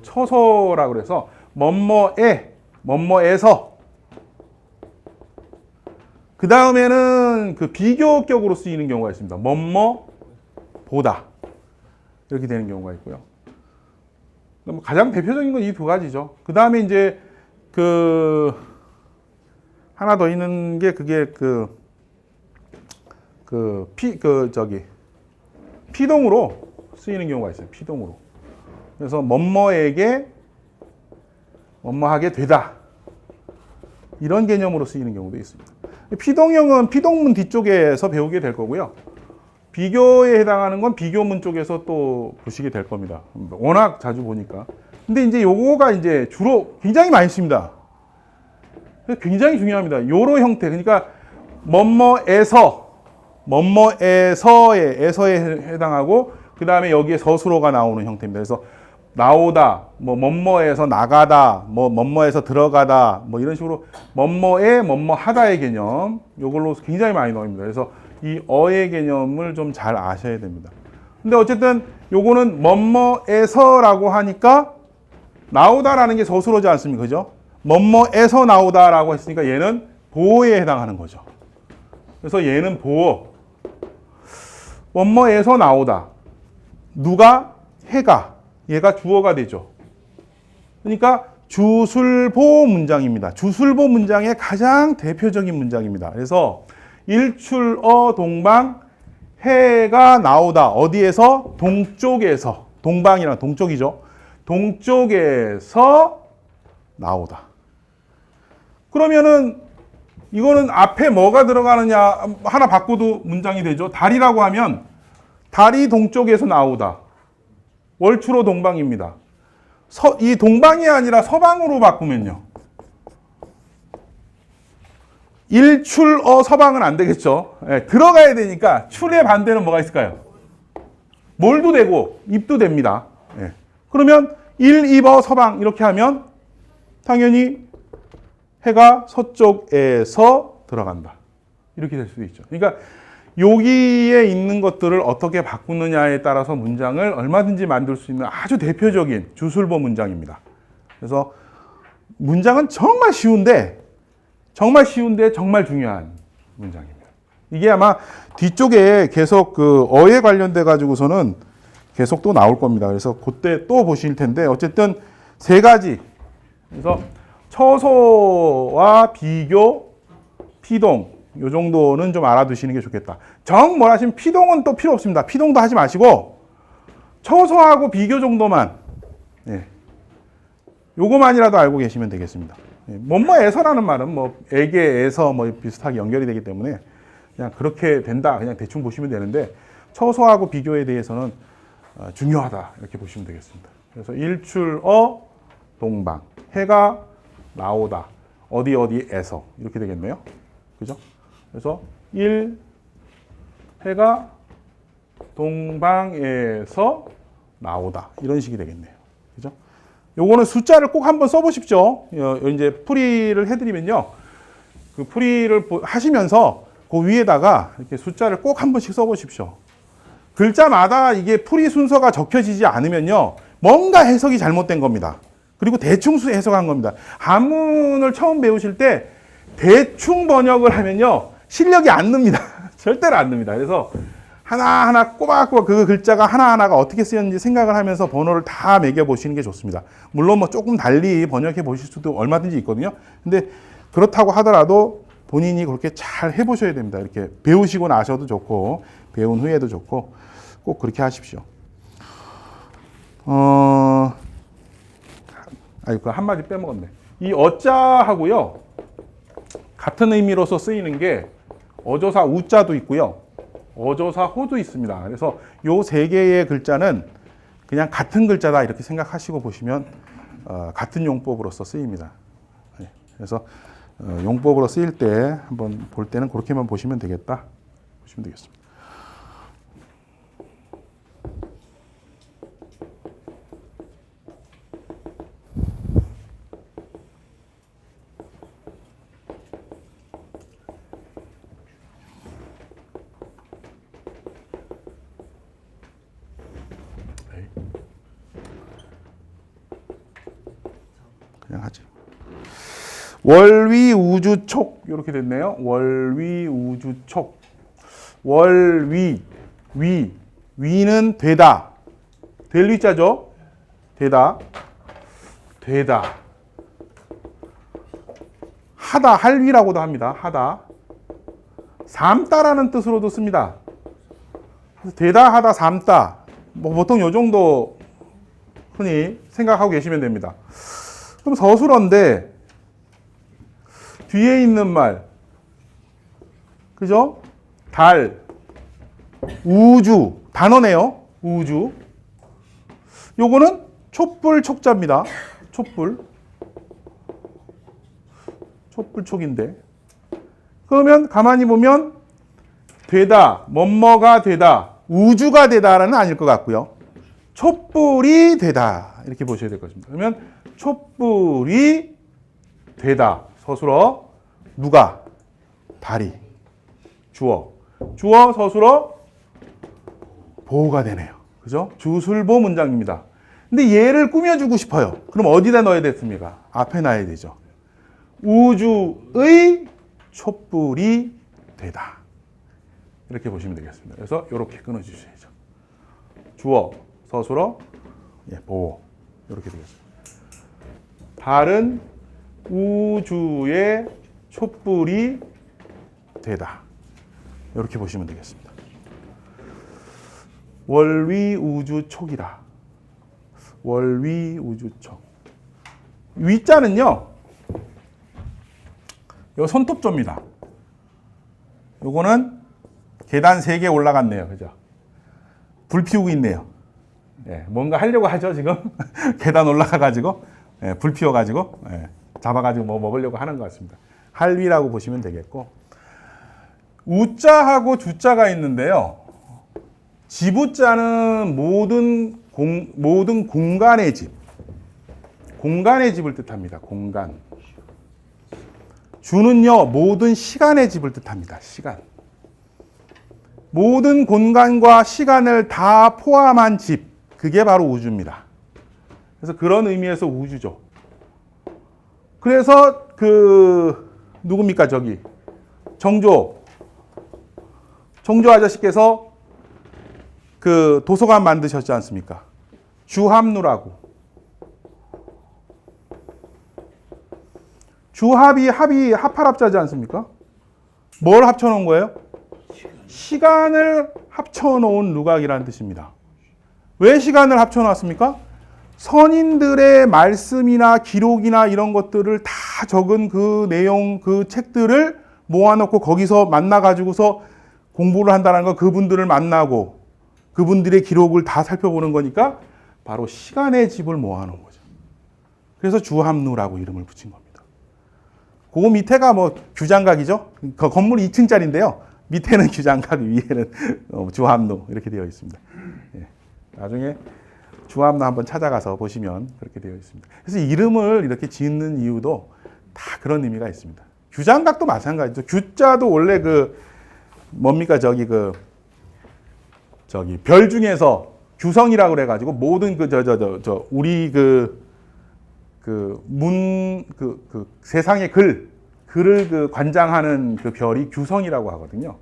처소라고 그래서 뭐뭐에서 그 다음에는 비교격으로 쓰이는 경우가 있습니다. 뭐뭐보다 이렇게 되는 경우가 있고요. 가장 대표적인 건 이 2가지죠. 그 다음에 이제 하나 더 있는 게 그게 피동으로 쓰이는 경우가 있어요. 피동으로. 그래서 뭐뭐에게 뭐뭐하게 되다. 이런 개념으로 쓰이는 경우도 있습니다. 피동형은 피동문 뒤쪽에서 배우게 될 거고요. 비교에 해당하는 건 비교문 쪽에서 또 보시게 될 겁니다. 워낙 자주 보니까. 근데 이제 요거가 이제 주로 굉장히 많이 씁니다. 굉장히 중요합니다. 요로 형태. 그러니까 뭐뭐에서에 해당하고 그 다음에 여기에 서술어가 나오는 형태입니다. 그래서 나오다, 뭐뭐에서 나가다, 뭐뭐에서 들어가다, 이런 식으로 뭐뭐에 뭐뭐하다의 개념, 요걸로 굉장히 많이 나옵니다. 그래서 이 어의 개념을 좀 잘 아셔야 됩니다. 근데 어쨌든 요거는 뭐뭐에서라고 하니까 나오다라는 게 서술어지 않습니까? 그죠? 뭐뭐에서 나오다라고 했으니까 얘는 보어에 해당하는 거죠. 그래서 얘는 보어. 뭐뭐에서 나오다. 누가? 해가. 얘가 주어가 되죠. 그러니까 주술보 문장입니다. 주술보 문장의 가장 대표적인 문장입니다. 그래서 일출어 동방 해가 나오다. 어디에서? 동쪽에서. 동방이랑 동쪽이죠. 동쪽에서 나오다. 그러면은 이거는 앞에 뭐가 들어가느냐 하나 바꿔도 문장이 되죠. 달이라고 하면 달이 동쪽에서 나오다. 월출어 동방입니다. 이 동방이 아니라 서방으로 바꾸면요. 일출어 서방은 안 되겠죠. 예, 들어가야 되니까 출의 반대는 뭐가 있을까요? 몰도 되고 입도 됩니다. 예. 그러면 일입어 서방 이렇게 하면 당연히 해가 서쪽에서 들어간다. 이렇게 될 수도 있죠. 그러니까 여기에 있는 것들을 어떻게 바꾸느냐에 따라서 문장을 얼마든지 만들 수 있는 아주 대표적인 주술보 문장입니다. 그래서 문장은 정말 쉬운데 정말 중요한 문장입니다. 이게 아마 뒤쪽에 계속 그 어에 관련돼 가지고서는 계속 또 나올 겁니다. 그래서 그때 또 보실 텐데 어쨌든 세 가지. 그래서 처소와 비교, 피동 요 정도는 좀 알아두시는 게 좋겠다. 뭘 하시면 피동은 또 필요 없습니다. 피동도 하지 마시고 처소하고 비교 정도만 요거만이라도 알고 계시면 되겠습니다. 뭐뭐에서라는 말은 뭐 에게에서 뭐 비슷하게 연결이 되기 때문에 그냥 그렇게 된다. 그냥 대충 보시면 되는데 처소하고 비교에 대해서는 중요하다. 이렇게 보시면 되겠습니다. 그래서 일출어 동방 해가 나오다. 어디에서 이렇게 되겠네요. 그죠? 그래서 해가 동방에서 나오다. 이런 식이 되겠네요. 그죠? 요거는 숫자를 꼭 한번 써보십시오. 이제 풀이를 해드리면요. 그 풀이를 하시면서 그 위에다가 이렇게 숫자를 꼭 한 번씩 써보십시오. 글자마다 이게 풀이 순서가 적혀지지 않으면요. 뭔가 해석이 잘못된 겁니다. 그리고 대충 해석한 겁니다. 한문을 처음 배우실 때 대충 번역을 하면요. 실력이 안 늡니다. 절대로 안 늡니다. 그래서 하나하나 꼬박꼬박 그 글자가 하나하나가 어떻게 쓰였는지 생각을 하면서 번호를 다 매겨보시는 게 좋습니다. 물론 뭐 조금 달리 번역해 보실 수도 얼마든지 있거든요. 근데 그렇다고 하더라도 본인이 그렇게 잘 해보셔야 됩니다. 이렇게 배우시고 나셔도 좋고, 배운 후에도 좋고, 꼭 그렇게 하십시오. 그 한마디 빼먹었네. 이 어자하고요, 같은 의미로서 쓰이는 게 어조사 우자도 있고요. 어조사 호도 있습니다. 그래서 요 세 개의 글자는 그냥 같은 글자다 이렇게 생각하시고 보시면 같은 용법으로서 쓰입니다. 그래서 용법으로 쓰일 때 한번 볼 때는 그렇게만 보시면 되겠다. 보시면 되겠습니다. 그냥 하지. 월위우주촉 이렇게 됐네요. 월위우주촉. 위는 되다. 될 위자죠. 되다. 하다, 할 위라고도 합니다. 하다. 삶다라는 뜻으로도 씁니다. 되다, 하다, 삶다. 뭐 보통 요 정도 흔히 생각하고 계시면 됩니다. 그럼 서술어인데 뒤에 있는 말, 그죠? 달, 우주, 단어네요. 우주. 요거는 촛불 촉자입니다. 촛불촉인데. 그러면 가만히 보면 되다, 뭐뭐가 되다, 우주가 되다라는 아닐 것 같고요. 촛불이 되다 이렇게 보셔야 될 것입니다. 그러면 촛불이 되다. 서술어 누가? 달이. 주어 서술어 보호가 되네요. 그죠? 주술보 문장입니다. 근데 얘를 꾸며주고 싶어요. 그럼 어디다 넣어야 됐습니까? 앞에 놔야 되죠. 우주의 촛불이 되다. 이렇게 보시면 되겠습니다. 그래서 이렇게 끊어주셔야죠. 주어, 서술어, 보호. 이렇게 되겠습니다. 달은 우주의 촛불이 되다. 이렇게 보시면 되겠습니다. 월위우주촉이다. 월위우주촉. 위자는요, 요 손톱조입니다. 요거는 계단 3개 올라갔네요. 그죠? 불 피우고 있네요. 뭔가 하려고 하죠, 지금. 계단 올라가가지고, 불 피워가지고, 잡아가지고 뭐 먹으려고 하는 것 같습니다. 할위라고 보시면 되겠고, 우자하고 주자가 있는데요. 지부자는 모든 공간의 집, 공간의 집을 뜻합니다. 공간. 주는요, 모든 시간의 집을 뜻합니다. 시간. 모든 공간과 시간을 다 포함한 집, 그게 바로 우주입니다. 그래서 그런 의미에서 우주죠. 그래서 누굽니까? 저기 정조 아저씨께서 그 도서관 만드셨지 않습니까? 주합루라고. 주합이 합할합자지 않습니까? 뭘 합쳐놓은 거예요? 시간을 합쳐놓은 누각이라는 뜻입니다. 왜 시간을 합쳐놨습니까? 선인들의 말씀이나 기록이나 이런 것들을 다 적은 그 내용, 그 책들을 모아놓고 거기서 만나가지고서 공부를 한다는 건 그분들을 만나고 그분들의 기록을 다 살펴보는 거니까 바로 시간의 집을 모아놓은 거죠. 그래서 주합루라고 이름을 붙인 겁니다. 그 밑에가 뭐 규장각이죠. 그 건물 2층짜리인데요. 밑에는 규장각, 위에는 주합루 이렇게 되어 있습니다. 예. 나중에 주합루 한번 찾아가서 보시면 그렇게 되어 있습니다. 그래서 이름을 이렇게 짓는 이유도 다 그런 의미가 있습니다. 규장각도 마찬가지죠. 규자도 원래 뭡니까? 저기 별 중에서 규성이라고 그래가지고 모든 우리 세상의 글을 관장하는 그 별이 규성이라고 하거든요.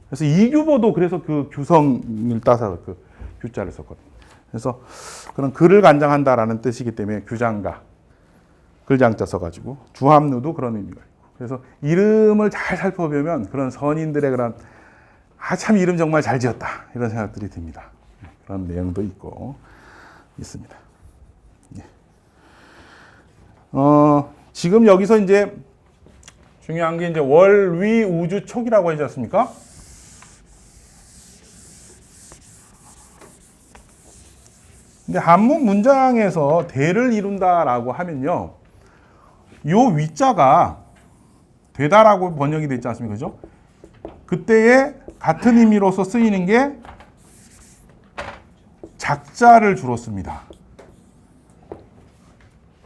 그래서 이규보도 그래서 그 규성을 따서 그 규자를 썼거든요. 그래서 그런 글을 관장한다라는 뜻이기 때문에 규장가, 글장자 써가지고 주합루도 그런 의미가 있고. 그래서 이름을 잘 살펴보면 그런 선인들의 그런 참 이름 정말 잘 지었다 이런 생각들이 듭니다. 그런 내용도 있고 있습니다. 지금 여기서 이제 중요한 게 이제 월위 우주촉이라고 하지 않습니까? 근데 한문 문장에서 대를 이룬다라고 하면요, 요 위자가 되다라고 번역이 되지 않습니까? 그죠? 그때에 같은 의미로서 쓰이는 게 작자를 주로 씁니다.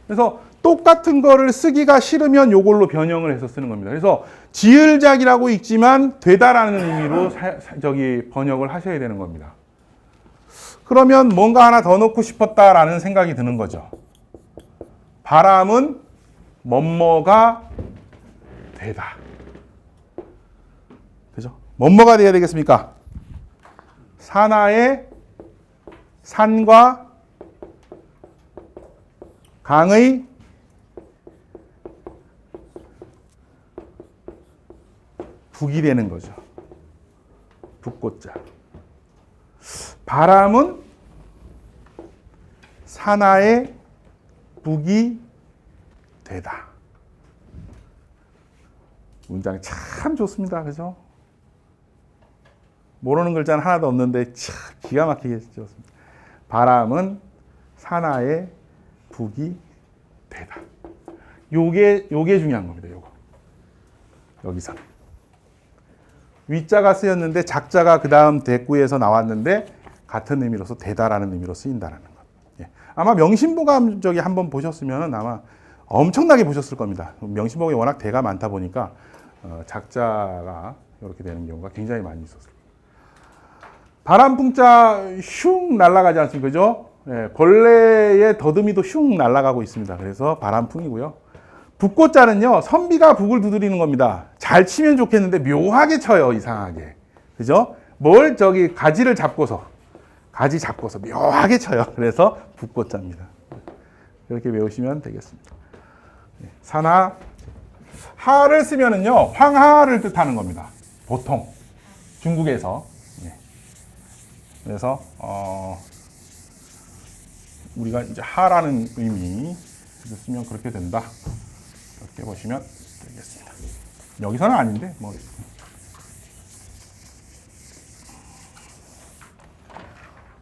그래서 똑같은 거를 쓰기가 싫으면 요걸로 변형을 해서 쓰는 겁니다. 그래서 지을작이라고 읽지만 되다라는 의미로 번역을 하셔야 되는 겁니다. 그러면 뭔가 하나 더 넣고 싶었다라는 생각이 드는 거죠. 바람은 뭐뭐가 되다. 그죠? 뭐뭐가 돼야 되겠습니까? 산하의 산과 강의 북이 되는 거죠. 북고자. 바람은 산하의 북이 되다. 문장이 참 좋습니다. 그죠? 모르는 글자는 하나도 없는데 참 기가 막히게 좋습니다. 바람은 산하의 북이 되다. 요게 중요한 겁니다. 요거. 여기서. 위자가 쓰였는데 작자가 그 다음 대구에서 나왔는데 같은 의미로서 되다라는 의미로 쓰인다라는 것. 예. 아마 명심보감 한번 보셨으면 아마 엄청나게 보셨을 겁니다. 명심보감이 워낙 대가 많다 보니까 작자가 이렇게 되는 경우가 굉장히 많이 있었을 거예요. 바람풍자 슝 날아가지 않습니까? 그죠? 예. 벌레의 더듬이도 슝 날아가고 있습니다. 그래서 바람풍이고요. 북고자는요, 선비가 북을 두드리는 겁니다. 잘 치면 좋겠는데 묘하게 쳐요, 이상하게. 그죠? 가지 잡고서 묘하게 쳐요. 그래서 북고자입니다. 이렇게 외우시면 되겠습니다. 산하, 하를 쓰면은요, 황하를 뜻하는 겁니다. 보통. 중국에서. 그래서, 우리가 이제 하라는 의미, 쓰면 그렇게 된다. 이렇게 보시면 되겠습니다. 여기서는 아닌데 뭐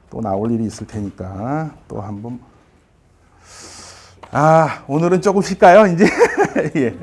또 나올 일이 있을 테니까 또 한번 오늘은 조금 쉴까요? 이제 예.